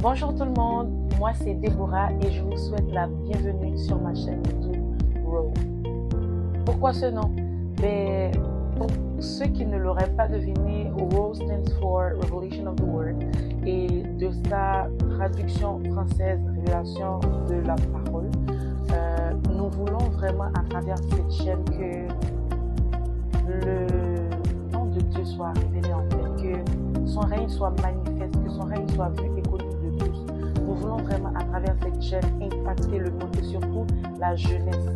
Bonjour tout le monde, moi c'est Déborah et je vous souhaite la bienvenue sur ma chaîne YouTube Grow. Pourquoi ce nom? Pour ceux qui ne l'auraient pas deviné, Grow stands for Revelation of the Word et de sa traduction française, révélation de la parole. Nous voulons vraiment à travers cette chaîne que le nom de Dieu soit révélé en fait, que son règne soit manifeste, que son règne soit vu et connu de tous. Nous voulons vraiment à travers cette chaîne impacter le monde et surtout la jeunesse.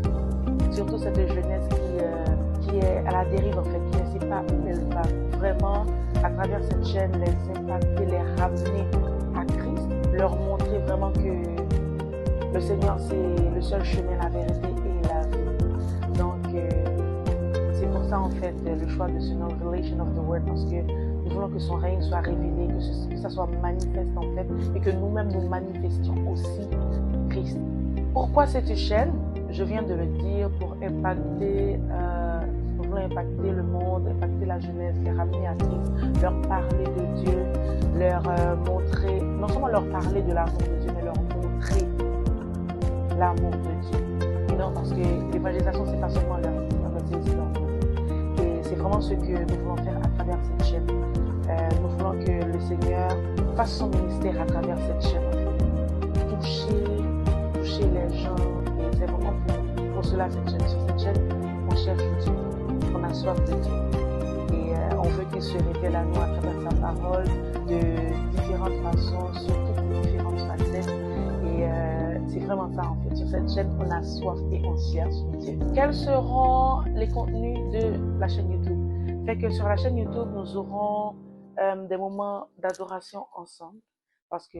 Surtout cette jeunesse qui est à la dérive en fait, qui ne sait pas où elle va. Vraiment, à travers cette chaîne, les impacter, les ramener à Christ, leur montrer vraiment que le Seigneur c'est le seul chemin, la vérité et la vie. Donc, c'est pour ça en fait le choix de ce nom, Revelation of the Word, parce que nous voulons que son règne soit révélé, que ça soit manifeste en fait, et que nous-mêmes nous manifestions aussi Christ. Pourquoi cette chaîne? Je viens de le dire, pour impacter, nous voulons impacter le monde, impacter la jeunesse, les ramener à Christ, leur parler de Dieu, leur montrer, non seulement leur parler de l'amour de Dieu, mais leur montrer l'amour de Dieu. Et non, parce que l'évangélisation, c'est pas seulement leur dire, et c'est vraiment ce que nous voulons faire à travers cette chaîne. Nous voulons que le Seigneur fasse son ministère à travers cette chaîne. Toucher les gens. Et c'est vraiment pour cela cette chaîne. Sur cette chaîne, on cherche Dieu. On a soif de Dieu. Et on veut qu'il se révèle à nous à travers sa parole de différentes façons, sur toutes les différentes facettes. Et c'est vraiment ça en fait. Sur cette chaîne, on a soif et on cherche Dieu. Quels seront les contenus de la chaîne YouTube? Fait que sur la chaîne YouTube, nous aurons des moments d'adoration ensemble, parce que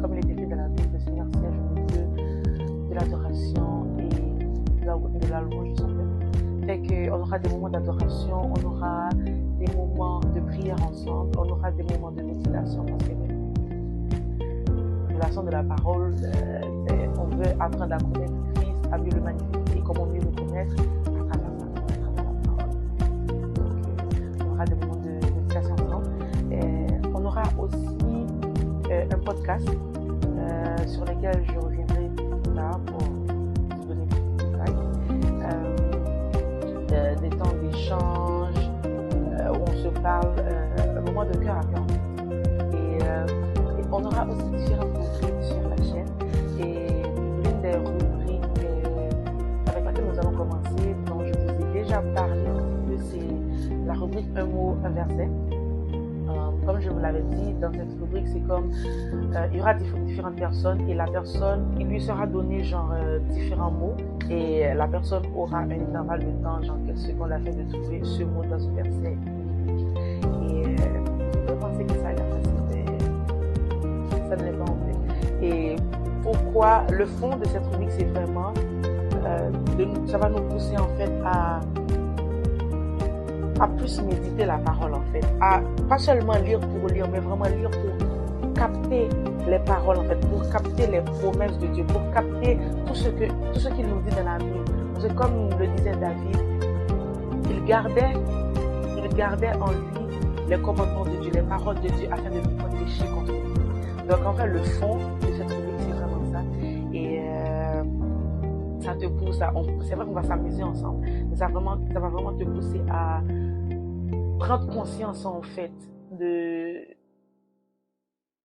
comme il est écrit dans la Bible, le Seigneur siège au milieu de l'adoration et de la louange de son peuple. Fait qu'on aura des moments d'adoration, on aura des moments de prière ensemble, on aura des moments de méditation, parce que la révélation de la parole, on veut apprendre à connaître Christ, à mieux le manifester, comment mieux le connaître à travers la parole. Donc on aura des moments de méditation ensemble. On aura aussi un podcast sur lequel je reviendrai plus tard pour vous donner plus de détails. Des temps d'échange où on se parle, un moment de cœur à cœur. Et on aura aussi différentes rubriques sur la chaîne. Et l'une des rubriques avec laquelle nous allons commencer, dont je vous ai déjà parlé un petit peu, c'est la rubrique Un mot, un verset. Comme je vous l'avais dit, dans cette rubrique, c'est comme il y aura différentes personnes et la personne, il lui sera donné différents mots et la personne aura un intervalle de temps, quelques secondes afin de trouver ce mot dans ce verset. Et vous pouvez penser que ça a l'air facile, mais ça ne l'est pas en fait. Et pourquoi le fond de cette rubrique, c'est vraiment ça va nous pousser en fait à plus méditer la parole en fait, à pas seulement lire pour lire, mais vraiment lire pour capter les paroles en fait, pour capter les promesses de Dieu, pour capter tout ce qu'il nous dit dans la Bible. Parce que comme le disait David, il gardait en lui les commandements de Dieu, les paroles de Dieu afin de nous protéger contre lui. Donc en fait le fond de cette rubrique c'est vraiment ça. Et ça te pousse c'est vrai qu'on va s'amuser ensemble, mais ça va vraiment te pousser à prendre conscience en fait,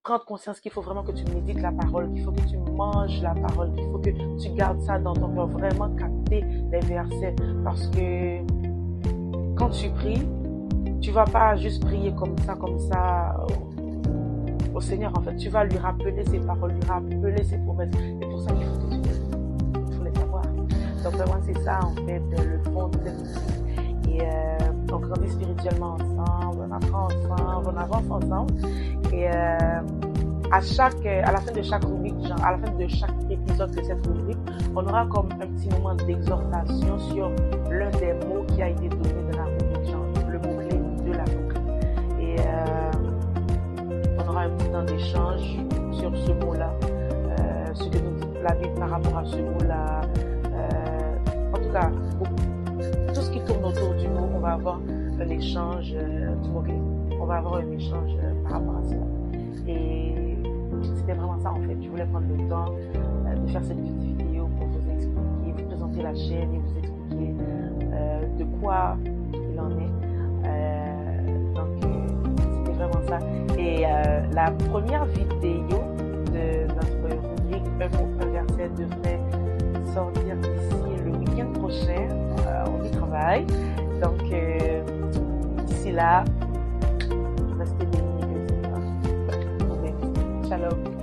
prendre conscience qu'il faut vraiment que tu médites la parole, qu'il faut que tu manges la parole, qu'il faut que tu gardes ça dans ton cœur, vraiment capter les versets, parce que quand tu pries, tu vas pas juste prier comme ça au Seigneur en fait, tu vas lui rappeler ses paroles, lui rappeler ses promesses, et pour ça il faut que tu faut les savoir. Donc vraiment c'est ça en fait le fond de cette vie. Et on grandit spirituellement ensemble, on apprend ensemble, on avance ensemble. Et à la fin de chaque rubrique, à la fin de chaque épisode de cette rubrique, on aura comme un petit moment d'exhortation sur l'un des mots qui a été donné dans la rubrique, le mot-clé de la rubrique. Et on aura un petit temps d'échange sur ce mot-là, ce que nous dit la Bible par rapport à ce mot-là. En tout cas, tout ce qui tourne autour du mot, on va avoir un échange du mot-clé. On va avoir un échange par rapport à cela. Et c'était vraiment ça en fait. Je voulais prendre le temps de faire cette petite vidéo pour vous expliquer, vous présenter la chaîne et vous expliquer de quoi il en est. C'était vraiment ça. Et la première vidéo de notre rubrique Un mot, un verset devrait sortir d'ici le week-end prochain. On y travaille. Donc, d'ici là, restez bénis. Shalom.